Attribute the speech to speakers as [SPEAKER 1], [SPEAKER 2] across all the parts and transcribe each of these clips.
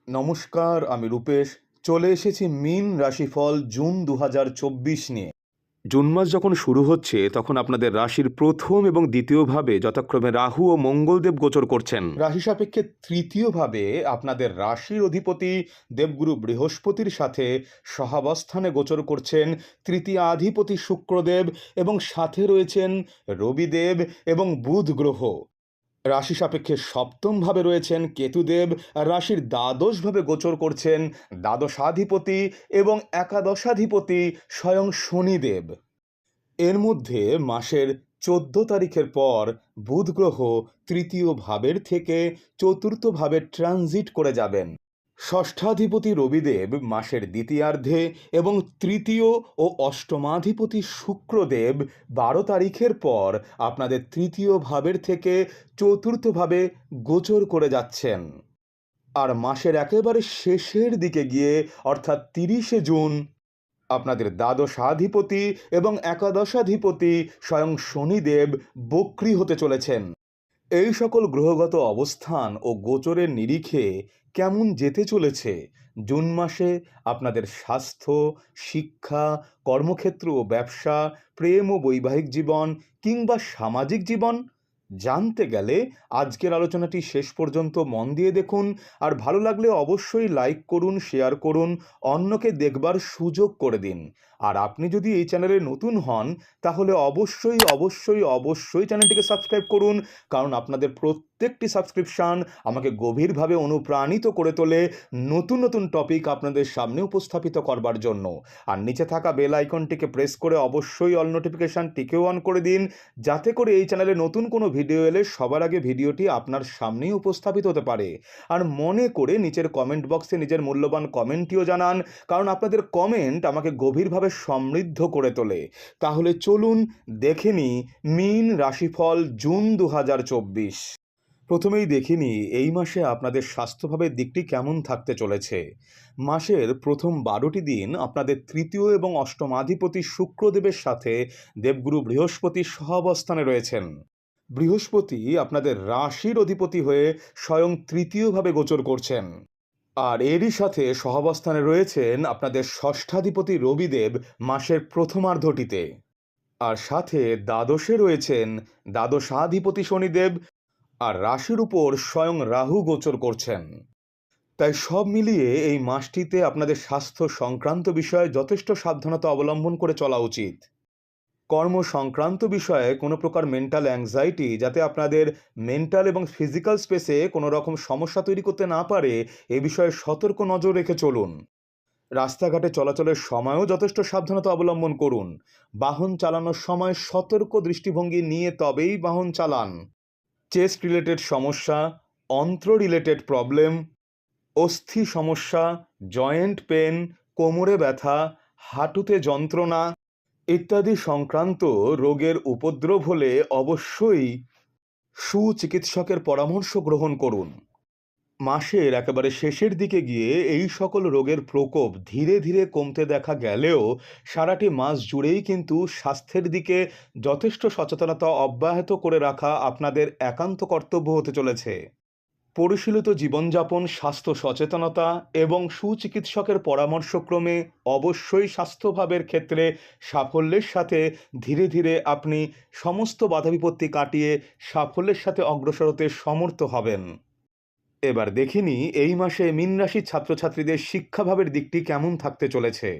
[SPEAKER 1] নমস্কার, আমি রূপেশ। চলে এসেছি মীন রাশিফল জুন ২০২৪ নিয়ে। জুন মাস যখন শুরু হচ্ছে তখন আপনাদের রাশির প্রথম এবং দ্বিতীয়ভাবে যথাক্রমে রাহু ও মঙ্গলদেব গোচর করছেন। রাশি সাপেক্ষে তৃতীয়ভাবে আপনাদের রাশির অধিপতি দেবগুরু বৃহস্পতির সাথে সহাবস্থানে গোচর করছেন তৃতীয়াধিপতি শুক্রদেব, এবং সাথে রয়েছেন রবিদেব এবং বুধ গ্রহ। রাশি সাপেক্ষে সপ্তমভাবে রয়েছেন কেতুদেব, রাশির দ্বাদশভাবে গোচর করছেন দ্বাদশাধিপতি এবং একাদশাধিপতি স্বয়ং শনিদেব। এর মধ্যে মাসের ১৪ তারিখের পর বুধ গ্রহ তৃতীয় ভাবের থেকে চতুর্থ ভাবে ট্রানজিট করে যাবেন। ষষ্ঠাধিপতি রবিদেব মাসের দ্বিতীয়ার্ধে এবং তৃতীয় ও অষ্টমাধিপতি শুক্রদেব ১২ তারিখের পর আপনাদের তৃতীয় ভাবের থেকে চতুর্থ ভাবে গোচর করে যাচ্ছেন। আর মাসের একেবারে শেষের দিকে গিয়ে অর্থাৎ ৩০শে জুন আপনাদের দ্বাদশাধিপতি এবং একাদশাধিপতি স্বয়ং শনিদেব বক্রী হতে চলেছেন। এই সকল গ্রহগত অবস্থান ও গোচরের নিরিখে কেমন যেতে চলেছে জুন মাসে আপনাদের স্বাস্থ্য, শিক্ষা, কর্মক্ষেত্র ও ব্যবসা, প্রেম ও বৈবাহিক জীবন কিংবা সামাজিক জীবন জানতে গেলে আজকের আলোচনাটি শেষ পর্যন্ত মন দিয়ে দেখুন। আর ভালো লাগলে অবশ্যই লাইক করুন, শেয়ার করুন, অন্যকে দেখবার সুযোগ করে দিন। আর আপনি যদি এই চ্যানেলে নতুন হন তাহলে অবশ্যই অবশ্যই অবশ্যই চ্যানেলটিকে সাবস্ক্রাইব করুন, কারণ আপনাদের প্রত্যেকটি সাবস্ক্রিপশান আমাকে গভীরভাবে অনুপ্রাণিত করে তোলে নতুন নতুন টপিক আপনাদের সামনে উপস্থাপিত করবার জন্য। আর নিচে থাকা বেল আইকনটিকে প্রেস করে অবশ্যই অল নোটিফিকেশানটিকেও অন করে দিন, যাতে করে এই চ্যানেলে নতুন কোনো ভিডিও এলে সবার আগে ভিডিওটি আপনার সামনেই উপস্থাপিত হতে পারে। আর মনে করে নিচের কমেন্ট বক্সে নিজের মূল্যবান কমেন্টটিও জানান, কারণ আপনাদের কমেন্ট আমাকে গভীরভাবে সমৃদ্ধ করে তোলে। তাহলে চলুন দেখে নিই মীন রাশিফল জুন ২০২৪। প্রথমেই দেখিনি এই মাসে আপনাদের স্বাস্থ্যভাবের দিকটি কেমন থাকতে চলেছে। মাসের প্রথম ১২টি দিন আপনাদের তৃতীয় এবং অষ্টমাধিপতি শুক্রদেবের সাথে দেবগুরু বৃহস্পতি সহাবস্থানে রয়েছেন। বৃহস্পতি আপনাদের রাশির অধিপতি হয়ে স্বয়ং তৃতীয়ভাবে গোচর করছেন। আর এরই সাথে সহাবস্থানে রয়েছেন আপনাদের ষষ্ঠাধিপতি রবিদেব মাসের প্রথমার্ধটিতে। আর সাথে দ্বাদশে রয়েছেন দ্বাদশাধিপতি শনিদেব, আর রাশির উপর স্বয়ং রাহু গোচর করছেন। তাই সব মিলিয়ে এই মাসটিতে আপনাদের স্বাস্থ্য সংক্রান্ত বিষয়ে যথেষ্ট সাবধানতা অবলম্বন করে চলা উচিত। কর্ম সংক্রান্ত বিষয়ে কোনো প্রকার মেন্টাল অ্যাংজাইটি যাতে আপনাদের মেন্টাল এবং ফিজিক্যাল স্পেসে কোনো রকম সমস্যা তৈরি করতে না পারে, এ বিষয়ে সতর্ক নজর রেখে চলুন। রাস্তাঘাটে চলাচলের সময়ও যথেষ্ট সাবধানতা অবলম্বন করুন। বাহন চালানোর সময় সতর্ক দৃষ্টিভঙ্গি নিয়ে তবেই বাহন চালান। চেস্ট রিলেটেড সমস্যা, অন্ত্র রিলেটেড প্রবলেম, অস্থি সমস্যা, জয়েন্ট পেন, কোমরে ব্যথা, হাঁটুতে যন্ত্রণা ইত্যাদি সংক্রান্ত রোগের উপদ্রব হলে অবশ্যই সুচিকিৎসকের পরামর্শ গ্রহণ করুন। মাসের একেবারে শেষের দিকে গিয়ে এই সকল রোগের প্রকোপ ধীরে ধীরে কমতে দেখা গেলেও সারাটি মাস জুড়েই কিন্তু স্বাস্থ্যের দিকে যথেষ্ট সচেতনতা অব্যাহত করে রাখা আপনাদের একান্ত কর্তব্য হতে চলেছে। পরিশীলিত জীবনযাপন, স্বাস্থ্য সচেতনতা এবং সুচিকিৎসকের পরামর্শক্রমে অবশ্যই স্বাস্থ্যভাবের ক্ষেত্রে সাফল্যের সাথে ধীরে ধীরে আপনি সমস্ত বাধা বিপত্তি কাটিয়ে সাফল্যের সাথে অগ্রসর হতে সমর্থ হবেন। এবার দেখিনি এই মাসে মীন রাশির ছাত্রছাত্রীদের শিক্ষাভাবের দিকটি কেমন থাকতে চলেছে।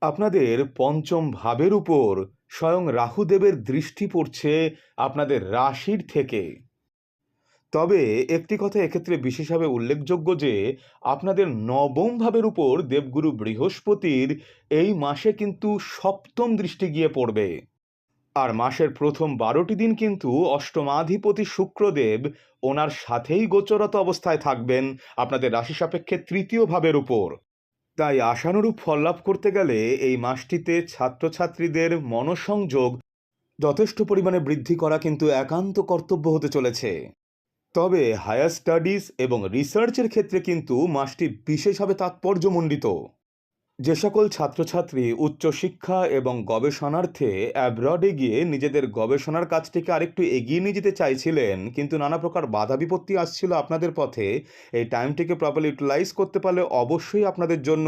[SPEAKER 1] আপনাদের পঞ্চম ভাবের উপর স্বয়ং রাহুদেবের দৃষ্টি পড়ছে আপনাদের রাশির থেকে। তবে একটি কথা এক্ষেত্রে বিশেষভাবে উল্লেখযোগ্য যে আপনাদের নবম ভাবের উপর দেবগুরু বৃহস্পতির এই মাসে কিন্তু সপ্তম দৃষ্টি গিয়ে পড়বে। আর মাসের প্রথম ১২টি দিন কিন্তু অষ্টমাধিপতি শুক্রদেব ওনার সাথেই গোচরত অবস্থায় থাকবেন আপনাদের রাশি সাপেক্ষে তৃতীয় ভাবের উপর। তাই আশানুরূপ ফল লাভ করতে গেলে এই মাসটিতে ছাত্রছাত্রীদের মনঃসংযোগ যথেষ্ট পরিমাণে বৃদ্ধি করা কিন্তু একান্ত কর্তব্য হতে চলেছে। তবে হায়ার স্টাডিজ এবং রিসার্চের ক্ষেত্রে কিন্তু মাসটি বিশেষভাবে তাৎপর্যমণ্ডিত। যে সকল ছাত্রছাত্রী উচ্চশিক্ষা এবং গবেষণার্থে অ্যাব্রডে গিয়ে নিজেদের গবেষণার কাজটিকে আরেকটু এগিয়ে নিয়ে যেতে চাইছিলেন, কিন্তু নানা প্রকার বাধা বিপত্তি আসছিল আপনাদের পথে, এই টাইমটিকে প্রপারলি ইউটিলাইজ করতে পারলে অবশ্যই আপনাদের জন্য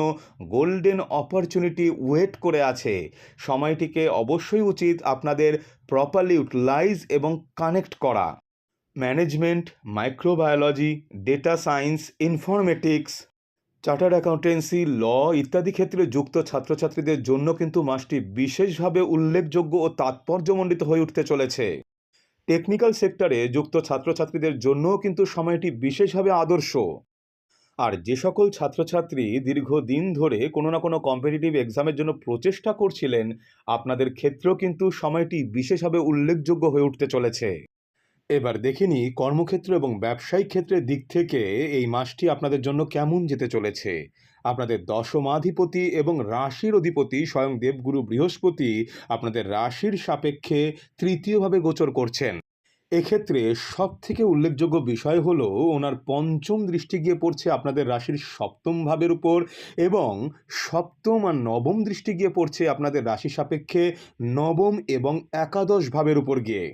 [SPEAKER 1] গোল্ডেন অপরচুনিটি ওয়েট করে আছে। সময়টিকে অবশ্যই উচিত আপনাদের প্রপারলি ইউটিলাইজ এবং কানেক্ট করা। Management, microbiology, data science, informatics, chartered accountancy, law ইত্যাদি ক্ষেত্রে যুক্ত ছাত্রছাত্রীদের জন্য কিন্তু মাসটি বিশেষভাবে উল্লেখযোগ্য ও তাৎপর্যমণ্ডিত হয়ে উঠতে চলেছে। টেকনিক্যাল সেক্টরে যুক্ত ছাত্রছাত্রীদের জন্যও কিন্তু সময়টি বিশেষভাবে আদর্শ। আর যে সকল ছাত্রছাত্রী দীর্ঘদিন ধরে কোনো না কোনো কম্পিটিটিভ এক্সামের জন্য প্রচেষ্টা করছিলেন, আপনাদের ক্ষেত্রেও কিন্তু সময়টি বিশেষভাবে উল্লেখযোগ্য হয়ে উঠতে চলেছে। এবার দেখে নিই কর্মক্ষেত্র এবং ব্যবসায়িক ক্ষেত্রের দিক থেকে এই মাসটি আপনাদের জন্য কেমন যেতে চলেছে। আপনাদের দশমাধিপতি এবং রাশির অধিপতি স্বয়ং দেবগুরু বৃহস্পতি আপনাদের রাশির সাপেক্ষে তৃতীয়ভাবে গোচর করছেন। এক্ষেত্রে সব থেকে উল্লেখযোগ্য বিষয় হলো ওনার পঞ্চম দৃষ্টি গিয়ে পড়ছে আপনাদের রাশির সপ্তম ভাবের উপর, এবং সপ্তম আর নবম দৃষ্টি গিয়ে পড়ছে আপনাদের রাশি সাপেক্ষে নবম এবং একাদশ ভাবের উপর গিয়ে।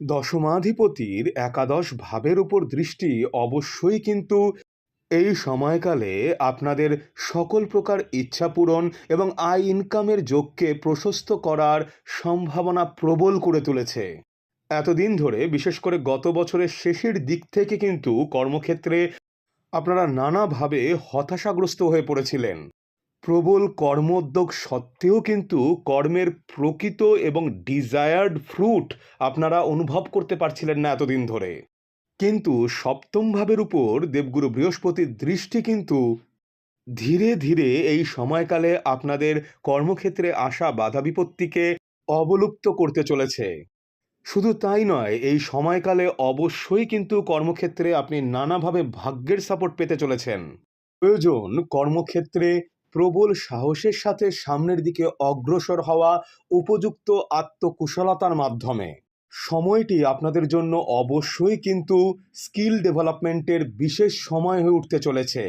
[SPEAKER 1] দশমাধিপতির একাদশ ভাবের উপর দৃষ্টি অবশ্যই কিন্তু এই সময়কালে আপনাদের সকল প্রকার ইচ্ছা পূরণ এবং আয় ইনকামের যোগকে প্রশস্ত করার সম্ভাবনা প্রবল করে তুলেছে। এতদিন ধরে, বিশেষ করে গত বছরের শেষের দিক থেকে কিন্তু কর্মক্ষেত্রে আপনারা নানাভাবে হতাশাগ্রস্ত হয়ে পড়েছিলেন। প্রবল কর্মোদ্যোগ সত্ত্বেও কিন্তু কর্মের প্রকৃত এবং ডিজায়ার্ড ফ্রুট আপনারা অনুভব করতে পারছিলেন না এতদিন ধরে। কিন্তু সপ্তম ভাবের উপর দেবগুরু বৃহস্পতির দৃষ্টি কিন্তু ধীরে ধীরে এই সময়কালে আপনাদের কর্মক্ষেত্রে আসা বাধা বিপত্তিকে অবলুপ্ত করতে চলেছে। শুধু তাই নয়, এই সময়কালে অবশ্যই কিন্তু কর্মক্ষেত্রে আপনি নানাভাবে ভাগ্যের সাপোর্ট পেতে চলেছেন। প্রয়োজন কর্মক্ষেত্রে প্রবল সাহসের সাথে সামনের দিকে অগ্রসর হওয়া, উপযুক্ত আত্মকুশলতার মাধ্যমে। সময়টি আপনাদের জন্য অবশ্যই কিন্তু স্কিল ডেভেলপমেন্টের বিশেষ সময় হয়ে উঠতে চলেছে।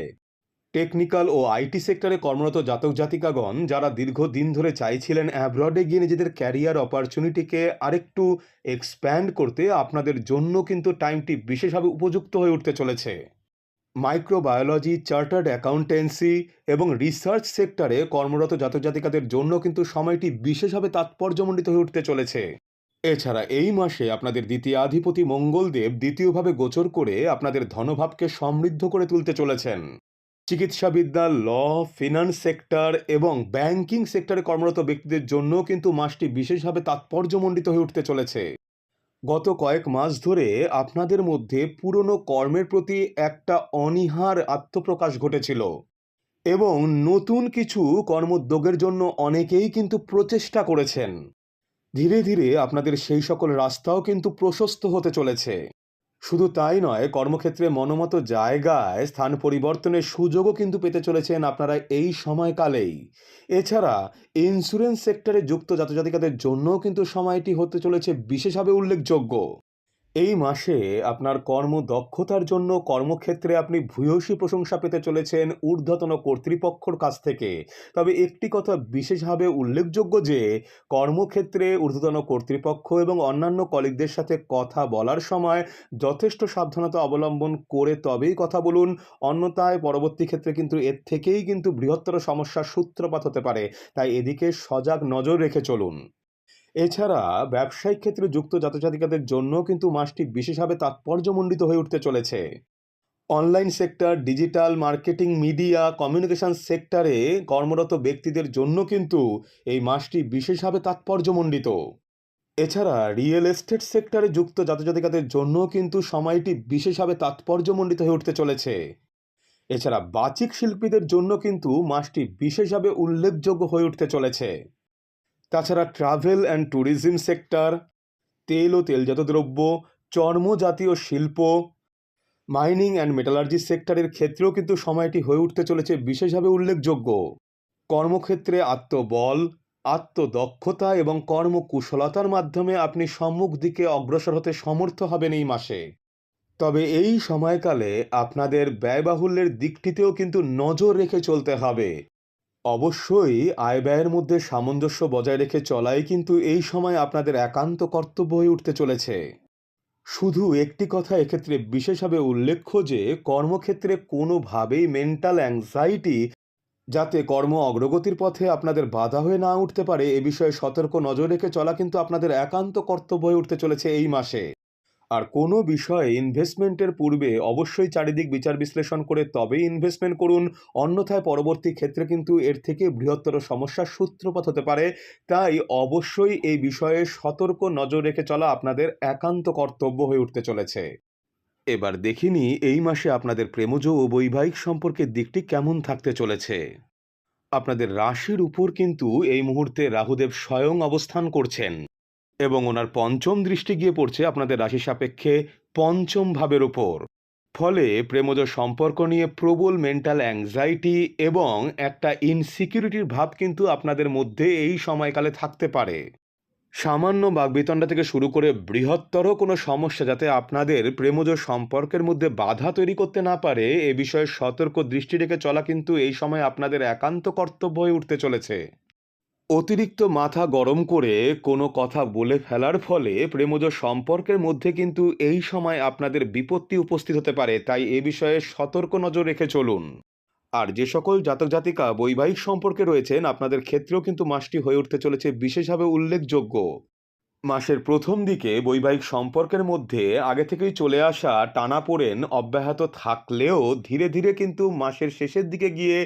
[SPEAKER 1] টেকনিক্যাল ও আইটি সেক্টরে কর্মরত জাতক জাতিকাগণ যারা দীর্ঘদিন ধরে চাইছিলেন অ্যাব্রডে গিয়ে নিজেদের ক্যারিয়ার অপরচুনিটিকে আরেকটু এক্সপ্যান্ড করতে, আপনাদের জন্য কিন্তু টাইমটি বিশেষভাবে উপযুক্ত হয়ে উঠতে চলেছে। মাইক্রোবায়োলজি, চার্টার্ড অ্যাকাউন্টেন্সি এবং রিসার্চ সেক্টরে কর্মরত জাতক জাতিকাদের জন্য কিন্তু সময়টি বিশেষভাবে তাৎপর্যমণ্ডিত হয়ে উঠতে চলেছে। এছাড়া এই মাসে আপনাদের দ্বিতীয়াধিপতি মঙ্গলদেব দ্বিতীয়ভাবে গোচর করে আপনাদের ধনভাবকে সমৃদ্ধ করে তুলতে চলেছেন। চিকিৎসাবিদ্যা, ল, ফিনান্স সেক্টর এবং ব্যাংকিং সেক্টরে কর্মরত ব্যক্তিদের জন্য কিন্তু মাসটি বিশেষভাবে তাৎপর্যমণ্ডিত হয়ে উঠতে চলেছে। গত কয়েক মাস ধরে আপনাদের মধ্যে পুরনো কর্মের প্রতি একটা অনীহার আত্মপ্রকাশ ঘটেছিল, এবং নতুন কিছু কর্মোদ্যোগের জন্য অনেকেই কিন্তু প্রচেষ্টা করেছেন। ধীরে ধীরে আপনাদের সেই সকল রাস্তাও কিন্তু প্রশস্ত হতে চলেছে। শুধু তাই নয়, কর্মক্ষেত্রে মনোমতো জায়গায় স্থান পরিবর্তনের সুযোগও কিন্তু পেতে চলেছেন আপনারা এই সময়কালেই। এছাড়া ইন্স্যুরেন্স সেক্টরে যুক্ত জাতজাতিকাদের জন্যও কিন্তু সময়টি হতে চলেছে বিশেষভাবে উল্লেখযোগ্য। এই মাসে আপনার কর্মদক্ষতার জন্য কর্মক্ষেত্রে আপনি ভূয়সী প্রশংসা পেতে চলেছেন ঊর্ধ্বতন কর্তৃপক্ষর কাছ থেকে। তবে একটি কথা বিশেষভাবে উল্লেখযোগ্য যে কর্মক্ষেত্রে ঊর্ধ্বতন কর্তৃপক্ষ এবং অন্যান্য কলিগদের সাথে কথা বলার সময় যথেষ্ট সাবধানতা অবলম্বন করে তবেই কথা বলুন, অন্যথায় পরবর্তী ক্ষেত্রে কিন্তু এর থেকেই কিন্তু বৃহত্তর সমস্যার সূত্রপাত হতে পারে। তাই এদিকে সজাগ নজর রেখে চলুন। এছাড়া ব্যবসায়িক ক্ষেত্রে যুক্ত জাতজাতিকাদের জন্য কিন্তু মাসটি বিশেষভাবে তাৎপর্যমণ্ডিত হয়ে উঠতে চলেছে। Online sector, digital marketing, media, communication সেক্টরে কর্মরত ব্যক্তিদের জন্য কিন্তু এই মাসটি বিশেষভাবে তাৎপর্যমণ্ডিত। এছাড়া রিয়েল এস্টেট সেক্টরে যুক্ত জাতজাতিকাদের জন্য কিন্তু সময়টি বিশেষভাবে তাৎপর্যমণ্ডিত হয়ে উঠতে চলেছে। এছাড়া বাচিক শিল্পীদের জন্য কিন্তু মাসটি বিশেষভাবে উল্লেখযোগ্য হয়ে উঠতে চলেছে। তাছাড়া ট্রাভেল অ্যান্ড ট্যুরিজম সেক্টর, তেল ও তেলজাত দ্রব্য, চর্মজাতীয় শিল্প, মাইনিং অ্যান্ড মেটালার্জি সেক্টরের ক্ষেত্রেও কিন্তু সময়টি হয়ে উঠতে চলেছে বিশেষভাবে উল্লেখযোগ্য। কর্মক্ষেত্রে আত্মবল, আত্মদক্ষতা এবং কর্মকুশলতার মাধ্যমে আপনি সম্মুখ দিকে অগ্রসর হতে সমর্থ হবেন এই মাসে। তবে এই সময়কালে আপনাদের ব্যয়বাহুল্যের দিকটিতেও কিন্তু নজর রেখে চলতে হবে। অবশ্যই আয় ব্যয়ের মধ্যে সামঞ্জস্য বজায় রেখে চলাই কিন্তু এই সময় আপনাদের একান্ত কর্তব্য হয়ে উঠতে চলেছে। শুধু একটি কথা এক্ষেত্রে বিশেষভাবে উল্লেখ্য যে কর্মক্ষেত্রে কোনোভাবেই মেন্টাল অ্যাংজাইটি যাতে কর্ম অগ্রগতির পথে আপনাদের বাধা হয়ে না উঠতে পারে এ বিষয়ে সতর্ক নজর রেখে চলা কিন্তু আপনাদের একান্ত কর্তব্য হয়ে উঠতে চলেছে এই মাসে। আর কোনো বিষয়ে ইনভেস্টমেন্টের পূর্বে অবশ্যই চারিদিক বিচার বিশ্লেষণ করে তবেই ইনভেস্টমেন্ট করুন, অন্যথায় পরবর্তী ক্ষেত্রে কিন্তু এর থেকে বৃহত্তর সমস্যার সূত্রপাত হতে পারে। তাই অবশ্যই এই বিষয়ে সতর্ক নজর রেখে চলা আপনাদের একান্ত কর্তব্য হয়ে উঠতে চলেছে। এবার দেখিনি এই মাসে আপনাদের প্রেমজ ও বৈবাহিক সম্পর্কের দিকটি কেমন থাকতে চলেছে। আপনাদের রাশির উপর কিন্তু এই মুহূর্তে রাহুদেব স্বয়ং অবস্থান করছেন এবং ওনার পঞ্চম দৃষ্টি গিয়ে পড়ছে আপনাদের রাশি সাপেক্ষে পঞ্চম ভাবের ওপর। ফলে প্রেমজ সম্পর্ক নিয়ে প্রবল মেন্টাল অ্যাংজাইটি এবং একটা ইনসিকিউরিটির ভাব কিন্তু আপনাদের মধ্যে এই সময়কালে থাকতে পারে। সামান্য বাগবিতণ্ডা থেকে শুরু করে বৃহত্তর কোনো সমস্যা যাতে আপনাদের প্রেমজ সম্পর্কের মধ্যে বাধা তৈরি করতে না পারে এ বিষয়ে সতর্ক দৃষ্টি রেখে চলা কিন্তু এই সময় আপনাদের একান্ত কর্তব্য হয়ে উঠতে চলেছে। অতিরিক্ত মাথা গরম করে কোনো কথা বলে ফেলার ফলে প্রেমজ সম্পর্কের মধ্যে কিন্তু এই সময় আপনাদের বিপত্তি উপস্থিত হতে পারে, তাই এ বিষয়ে সতর্ক নজর রেখে চলুন। আর যে সকল জাতক জাতিকা বৈবাহিক সম্পর্কে রয়েছেন আপনাদের ক্ষেত্রেও কিন্তু মাসটি হয়ে উঠতে চলেছে বিশেষভাবে উল্লেখযোগ্য। মাসের প্রথম দিকে বৈবাহিক সম্পর্কের মধ্যে আগে থেকেই চলে আসা টানাপোড়েন অব্যাহত থাকলেও ধীরে ধীরে কিন্তু মাসের শেষের দিকে গিয়ে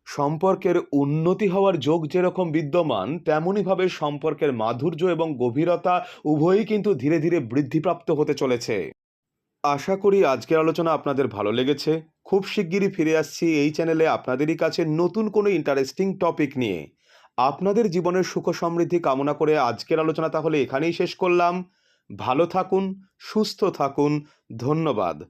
[SPEAKER 1] সম্পর্কের উন্নতি হওয়ার যোগ যেরকম বিদ্যমান তেমনইভাবে সম্পর্কের মাধুর্য এবং গভীরতা উভয়ই কিন্তু ধীরে ধীরে বৃদ্ধিপ্রাপ্ত হতে চলেছে। আশা করি আজকের আলোচনা আপনাদের ভালো লেগেছে। খুব শিগগিরই ফিরে আসছি এই চ্যানেলে আপনাদেরই কাছে নতুন কোনো ইন্টারেস্টিং টপিক নিয়ে। আপনাদের জীবনের সুখ সমৃদ্ধি কামনা করে আজকের আলোচনা তাহলে এখানেই শেষ করলাম। ভালো থাকুন, সুস্থ থাকুন। ধন্যবাদ।